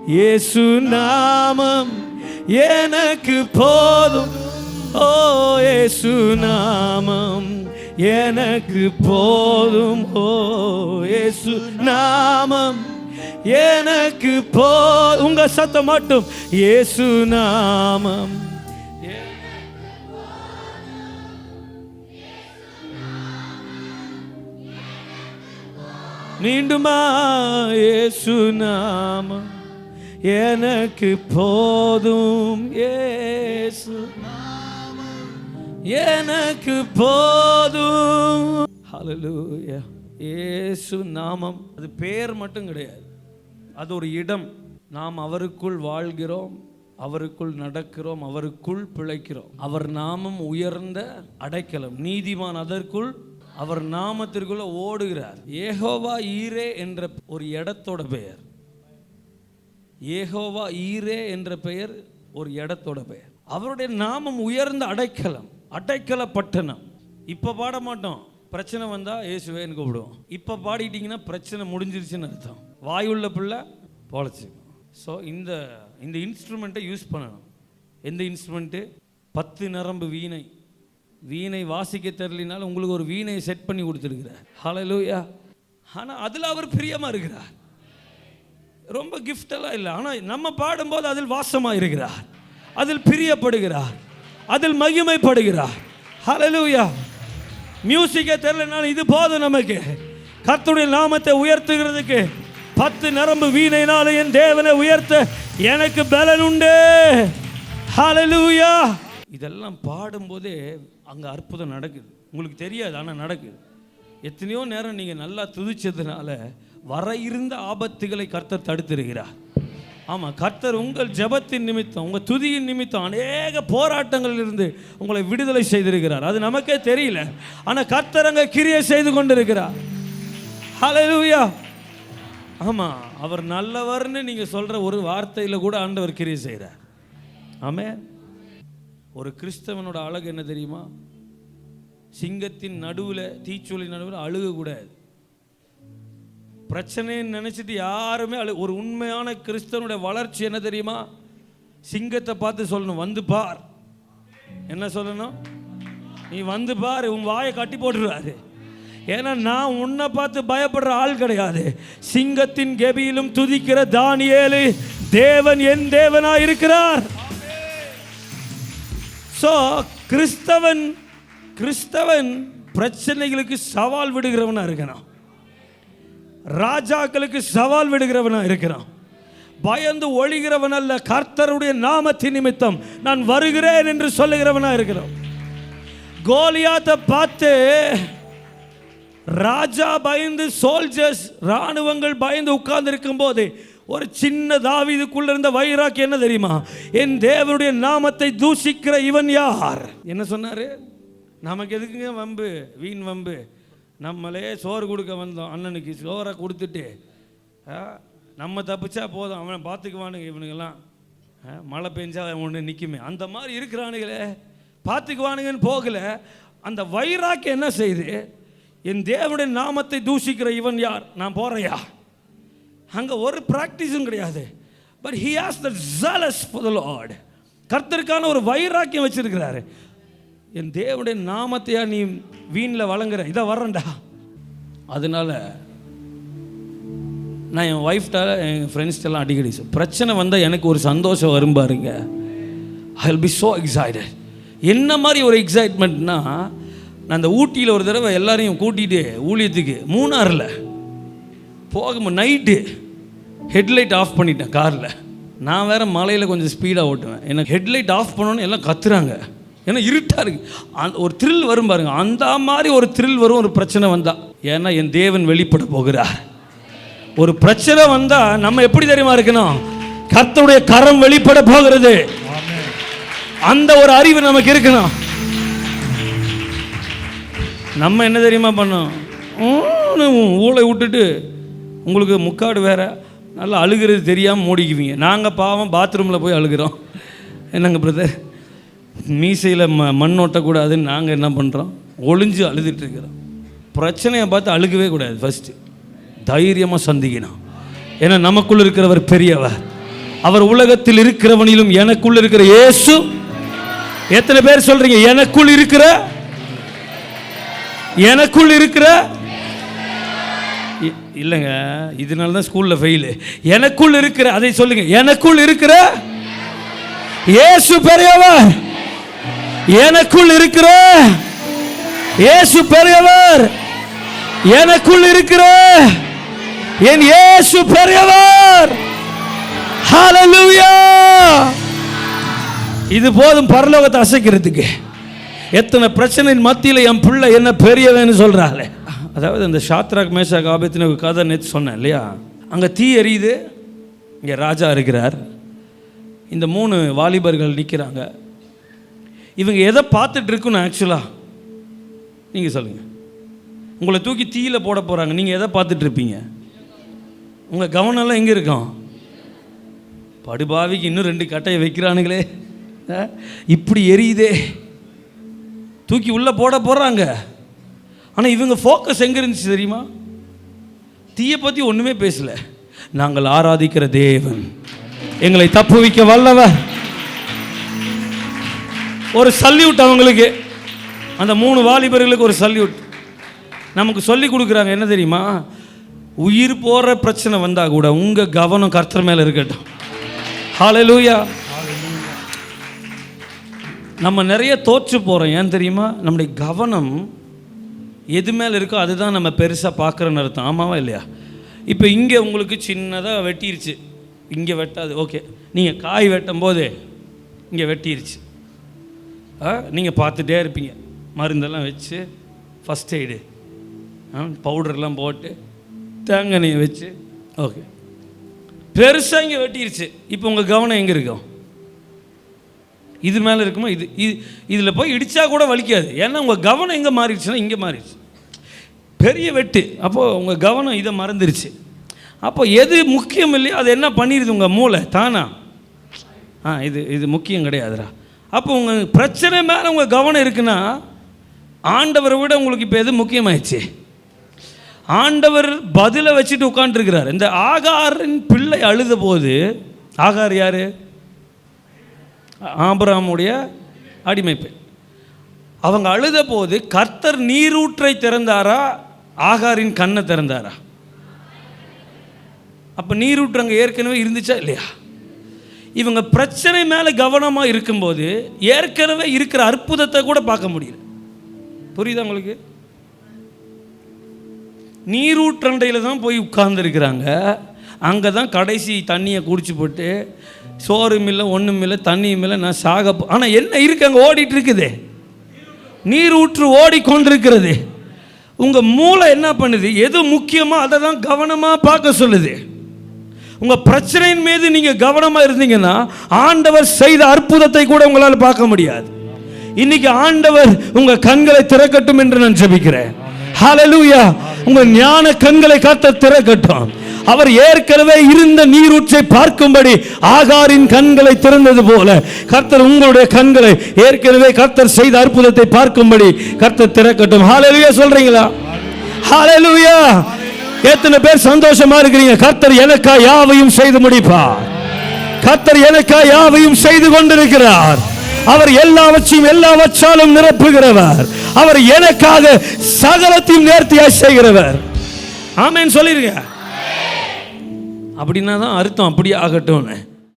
இயேசு நாமம் எனக்கு போதும். ஓ இயேசு நாமம் எனக்கு போதும். ஓ இயேசு நாமம் எனக்கு போதும். உங்க சத்தம் மட்டும். இயேசு நாமம் மீண்டுமா. இயேசு நாமம் எனக்கு போதும். இயேசு நாமம் எனக்கு போதும். ஹல்லேலூயா. இயேசு நாமம் அது பேர் மட்டும் கிடையாது, அது ஒரு இடம். நாம் அவருக்குள் வாழ்கிறோம், அவருக்குள் நடக்கிறோம், அவருக்குள் பிழைக்கிறோம். அவர் நாமம் உயர்ந்த அடைக்கலம். நீதிமான் அதற்குள் அவர் நாமத்திற்குள்ள ஓடுகிறார். யெகோவா ஈரே என்ற ஒரு இடத்தோட பெயர். யெகோவா ஈரே என்ற பெயர் ஒரு இடத்தோட பெயர். அவருடைய நாமம் உயர்ந்த அடைக்கலம், அடைக்கல பட்டணம். இப்ப பாட மாட்டோம், பிரச்சனை வந்தா இயேசுவேன்னு கூப்பிடுவோம். இப்ப பாடிட்டீங்கன்னா பிரச்சனை முடிஞ்சிருச்சுன்னு அர்த்தம். வாயுள்ள பிள்ளை பொழைச்சு. ஸோ இந்த இன்ஸ்ட்ருமெண்ட்டை யூஸ் பண்ணணும். எந்த இன்ஸ்ட்ருமெண்ட்டு? 10 நரம்பு வீணை. வீணை வாசிக்க தெரியலினாலும் உங்களுக்கு ஒரு வீணையை செட் பண்ணி கொடுத்துருக்கிறார். ஹல்லேலூயா. ஆனால் அதில் அவர் பிரியமாக இருக்கிறார். ரொம்ப கிஃப்டெல்லாம் இல்லை, ஆனால் நம்ம பாடும்போது அதில் வாசமாக இருக்கிறார், அதில் பிரியப்படுகிறார், அதில் மகிமைப்படுகிறார். ஹல்லேலூயா. மியூசிக்கே தெரியலனாலும் இது போதும் நமக்கு. கர்த்தருடைய நாமத்தை உயர்த்துகிறதுக்கு 10 நரம்பு வீணையினால என் தேவனை உயர்த்த எனக்கு பலன் உண்டு. ஹல்லேலூயா. இதெல்லாம் பாடும்போதே அங்கே அற்புதம் நடக்குது. உங்களுக்கு தெரியாது, ஆனால் நடக்குது. எத்தனையோ நேரம் நீங்கள் நல்லா துதிச்சதுனால வர இருந்த ஆபத்துகளை கர்த்தர் தடுத்திருக்கிறார். ஆமாம், கர்த்தர் உங்கள் ஜெபத்தின் நிமித்தம், உங்கள் துதியின் நிமித்தம் அநேக போராட்டங்களில் இருந்து உங்களை விடுதலை செய்திருக்கிறார். அது நமக்கே தெரியல, ஆனால் கர்த்தர் அங்கே கிரியை செய்து கொண்டிருக்கிறார். ஹல்லேலூயா. ஆமாம், அவர் நல்லவர்னு நீங்கள் சொல்கிற ஒரு வார்த்தையில் கூட ஆண்டவர் கிரியை செய்கிறார். ஆமென். ஒரு கிறிஸ்தவனோட அழகு என்ன தெரியுமா? சிங்கத்தின் நடுவில், தீச்சூளி நடுவில் அழுகக்கூடாது. பிரச்சனைன்னு நினச்சிட்டு யாருமே ஒரு உண்மையான கிறிஸ்தவனுடைய வளர்ச்சி என்ன தெரியுமா? சிங்கத்தை பார்த்து சொல்லணும், வந்து பார். என்ன சொல்லணும்? நீ வந்து பார். உன் வாயை கட்டி போட்டுருவாரு. ஏன்னா நான் உன்னை பார்த்து பயப்படுற ஆள் கிடையாது. சிங்கத்தின் கெபியிலும் துதிக்கிற தானியேலு தேவன் என் தேவனா இருக்கிறார். ஸோ கிறிஸ்தவன் பிரச்சனைகளுக்கு சவால் விடுகிறவனா இருக்கிறான். ராஜாக்களுக்கு சவால் விடுகிறவனா இருக்கிறான். பயந்து ஒழிகிறவன் அல்ல, கர்த்தருடைய நாமத்தின் நிமித்தம் நான் வருகிறேன் என்று சொல்லுகிறவனா இருக்கிறான். கோலியாத்தை பார்த்து ராஜா பயந்து, சோல்ஜர்ஸ் ராணுவங்கள் பயந்து உட்கார்ந்து இருக்கும் போது ஒரு சின்ன தாவீதுக்குள்ள இருந்த வைராக்கியம் என்ன தெரியுமா? என் தேவனுடைய நாமத்தை தூஷிக்கிற இவன் யார்? என்ன சொன்னாரு? நமக்கு எதுக்குங்க வம்பு, வீண் வம்பு? நம்மளே சோறு கொடுக்க வந்தோம், அண்ணனுக்கு சோறை கொடுத்துட்டு நம்ம தப்பிச்சா போதும், அவனை பார்த்துக்குவானுங்க. இவனுங்கெல்லாம் மழை பெஞ்சா ஒன்று நிற்குமே, அந்த மாதிரி இருக்கிறானுங்களே, பார்த்துக்குவானுங்கன்னு போகல. அந்த வைராக்கியம் என்ன செய்யுது? என் தேவனுடைய நாமத்தை தூஷிக்கிற இவன் யார்? நான் போறையா? அங்கே ஒரு ப்ராக்டிஸும் கிடையாது. But he has the jealous for the Lord. கர்த்தருக்கான ஒரு வைராக்கியம் வச்சிருக்கிறாரு. என் தேவனுடைய நாமத்தையா நீ வீணில் வழங்குற? இதை வர்றேன்டா. அதனால நான் என் ஒய்ஃப்டால, என் ஃப்ரெண்ட்ஸ்டெல்லாம் அடிக்கடி பிரச்சனை வந்தால் எனக்கு ஒரு சந்தோஷம் வரும் பாருங்க. I will be so excited. என்ன மாதிரி ஒரு எக்ஸைட்மெண்ட்னா, நான் அந்த ஊட்டியில் ஒரு தடவை எல்லாரையும் கூட்டிகிட்டு ஊழியத்துக்கு மூணாரில் போகும் நைட்டு ஹெட்லைட் ஆஃப் பண்ணிட்டேன் காரில். நான் வேறு மலையில் கொஞ்சம் ஸ்பீடாக ஓட்டுவேன். எனக்கு ஹெட்லைட் ஆஃப் பண்ணோன்னு எல்லாம் கத்துறாங்க. ஏன்னா இருட்டாக இருக்குது. ஒரு த்ரில் வரும் பாருங்க, அந்த மாதிரி ஒரு த்ரில் வரும் ஒரு பிரச்சனை வந்தால். ஏன்னா என் தேவன் வெளிப்பட போகிறார். ஒரு பிரச்சனை வந்தால் நம்ம எப்படி தெரியுமா இருக்கணும்? கர்த்தருடைய கரம் வெளிப்பட போகிறது. அந்த ஒரு அறிவு நமக்கு இருக்கணும். நம்ம என்ன தெரியுமா பண்ணோம்? ஊழை விட்டுட்டு உங்களுக்கு முக்காடு வேற, நல்லா அழுகிறது தெரியாமல் மூடிக்குவீங்க. நாங்கள் பாவம் பாத்ரூமில் போய் அழுகிறோம். என்னங்க பிரதர், மீசையில் மண் ஓட்டக்கூடாதுன்னு நாங்கள் என்ன பண்ணுறோம்? ஒளிஞ்சு அழுதுட்டுருக்கிறோம். பிரச்சனையை பார்த்து அழுகவே கூடாது. ஃபஸ்ட்டு தைரியமாக சந்திக்கணும். ஏன்னா நமக்குள்ள இருக்கிறவர் பெரியவர். அவர் உலகத்தில் இருக்கிறவனிலும் எனக்குள் இருக்கிற இயேசு. எத்தனை பேர் சொல்றீங்க எனக்குள் இருக்கிற இல்லைங்க, இதனால தான் ஸ்கூல்ல ஃபெயில். எனக்குள் இருக்கிற, அதை சொல்லுங்க, எனக்குள் இருக்கிற இயேசு பெரியவர். எனக்குள் இருக்கிற இயேசு பெரியவர். எனக்குள் இருக்கிற என் இயேசு பெரியவர். ஹல்லேலூயா. இது போதும் பரலோகத்தை அசைக்கிறதுக்கு. எத்தனை பிரச்சனையின் மத்தியில் என் பிள்ளை என்ன பெரியவன்னு சொல்றாங்களே. அதாவது இந்த ஷாத்ராக் மேஷாக் ஆபேத்நேகோ கதை நேற்று சொன்னேன் இல்லையா? அங்கே தீ எரியுது, இங்கே ராஜா இருக்கிறார், இந்த 3 வாலிபர்கள் நிற்கிறாங்க. இவங்க எதை பார்த்துட்டு இருக்குன்னு ஆக்சுவலாக நீங்கள் சொல்லுங்கள். உங்களை தூக்கி தீயில் போட போகிறாங்க, நீங்கள் எதை பார்த்துட்டு இருப்பீங்க? உங்கள் கவனம்லாம் எங்கே இருக்கும்? படுபாவிக்கு இன்னும் 2 கட்டையை வைக்கிறானுங்களே, இப்படி எரியுதே, தூக்கி உள்ளே போட போகிறாங்க. ஆனால் இவங்க ஃபோக்கஸ் எங்கே இருந்துச்சு தெரியுமா? தீயை பற்றி ஒன்றுமே பேசலை. நாங்கள் ஆராதிக்கிற தேவன் எங்களை தப்புவிக்க வல்லவர். ஒரு சல்யூட் அவங்களுக்கு, அந்த 3 வாலிபர்களுக்கு ஒரு சல்யூட். நமக்கு சொல்லி கொடுக்குறாங்க என்ன தெரியுமா? உயிர் போகிற பிரச்சனை வந்தால் கூட உங்கள் கவனம் கர்த்தர் மேலே இருக்கட்டும். ஹல்லேலூயா. நம்ம நிறைய தோற்று போகிறோம். ஏன் தெரியுமா? நம்முடைய கவனம் எது மேலே இருக்கோ அதுதான் நம்ம பெருசாக பார்க்குறோன்னு அர்த்தம். ஆமாவா இல்லையா? இப்போ இங்கே உங்களுக்கு சின்னதாக வெட்டிருச்சு, இங்கே வெட்டாது, ஓகே. நீங்கள் காய் வெட்டும் போது இங்கே வெட்டிருச்சு, நீங்கள் பார்த்துட்டே இருப்பீங்க. மருந்தெல்லாம் வச்சு, ஃபஸ்ட் எய்டு பவுடர்லாம் போட்டு, தேங்காய் எண்ணெயை வச்சு, ஓகே, பெருசாக இங்கே வெட்டிருச்சு. இப்போ உங்கள் கவனம் எங்கே இருக்கும்? இது மேலே இருக்குமா? இதில் போய் இடித்தா கூட வலிக்காது. ஏன்னா உங்கள் கவனம் எங்கே மாறிடுச்சுன்னா இங்கே மாறிடுச்சு, பெரிய வெட்டு. அப்போது உங்கள் கவனம் இதை மறந்துருச்சு. அப்போ எது முக்கியம் இல்லையோ அது என்ன பண்ணிடுது உங்கள் மூளை தானா? இது முக்கியம் கிடையாதுடா. அப்போ உங்கள் பிரச்சனை மேலே உங்கள் கவனம் இருக்குன்னா ஆண்டவரை விட உங்களுக்கு இப்போ எது முக்கியமாயிடுச்சு? ஆண்டவர் பதிலை வச்சுட்டு உட்காந்துருக்கிறார். இந்த ஆகாரின் பிள்ளை அழுத போது, ஆகார் யார்? ஆபிரகாமுடைய அடிமை பெண். அவங்க அழுத போது கர்த்தர் நீரூற்றை திறந்தாரா, ஆகாரின் கண்ணை திறந்தாரா? அப்போ நீரூற்று அங்கே ஏற்கனவே இருந்துச்சா இல்லையா? இவங்க பிரச்சனை மேலே கவனமாக இருக்கும்போது ஏற்கனவே இருக்கிற அற்புதத்தை கூட பார்க்க முடியல. புரியுதா உங்களுக்கு? நீரூற்றண்டையில் தான் போய் உட்கார்ந்துருக்கிறாங்க. அங்கே தான் கடைசி தண்ணியை குடிச்சு போட்டு, சோறும் இல்லை ஒன்றும் இல்லை தண்ணியும் இல்லை, நான் சாக. ஆனால் என்ன இருக்கு அங்கே? ஓடிட்டு இருக்குது, நீரூற்று ஓடிக்கொண்டிருக்கிறது. உங்கள் மூளை என்ன பண்ணுது? எது முக்கியமோ அதை தான் கவனமாக பார்க்க சொல்லுது. உங்கள் பிரச்சனையின் மீது நீங்கள் கவனமாக இருந்தீங்கன்னா ஆண்டவர் செய்த அற்புதத்தை கூட உங்களால் பார்க்க முடியாது. இன்னைக்கு ஆண்டவர் உங்கள் கண்களை திறக்கட்டும் என்று நான் ஜெபிக்கிறேன். ஹல்லேலூயா. உங்கள் ஞான கண்களை கர்த்தர் திறக்கட்டும். அவர் ஏற்கனவே இருந்த நீரூற்றை பார்க்கும்படி ஆகாரின் கண்களை திறந்தது போல கர்த்தர் உங்களுடைய கண்களை ஏற்கனவே கர்த்தர் செய்த அற்புதத்தை பார்க்கும்படி கர்த்தர் திறக்கட்டும். ஹல்லேலூயா சொல்றீங்களா? ஹல்லேலூயா. எத்தனை பேர் சந்தோஷமா இருக்கிறீங்க? கர்த்தர் எனக்கா யாவையும் செய்து முடிப்பார். கர்த்தர் எனக்கா யாவையும் செய்து கொண்டிருக்கிறார். அவர் எல்லாவற்றாலும் நிரப்புகிறவர். அவர் எனக்காக சகலத்தையும் நேர்த்தியாய் செய்கிறவர். ஆமென் சொல்லிருங்க. அப்படின்னா தான் அர்த்தம் அப்படியே ஆகட்டும்.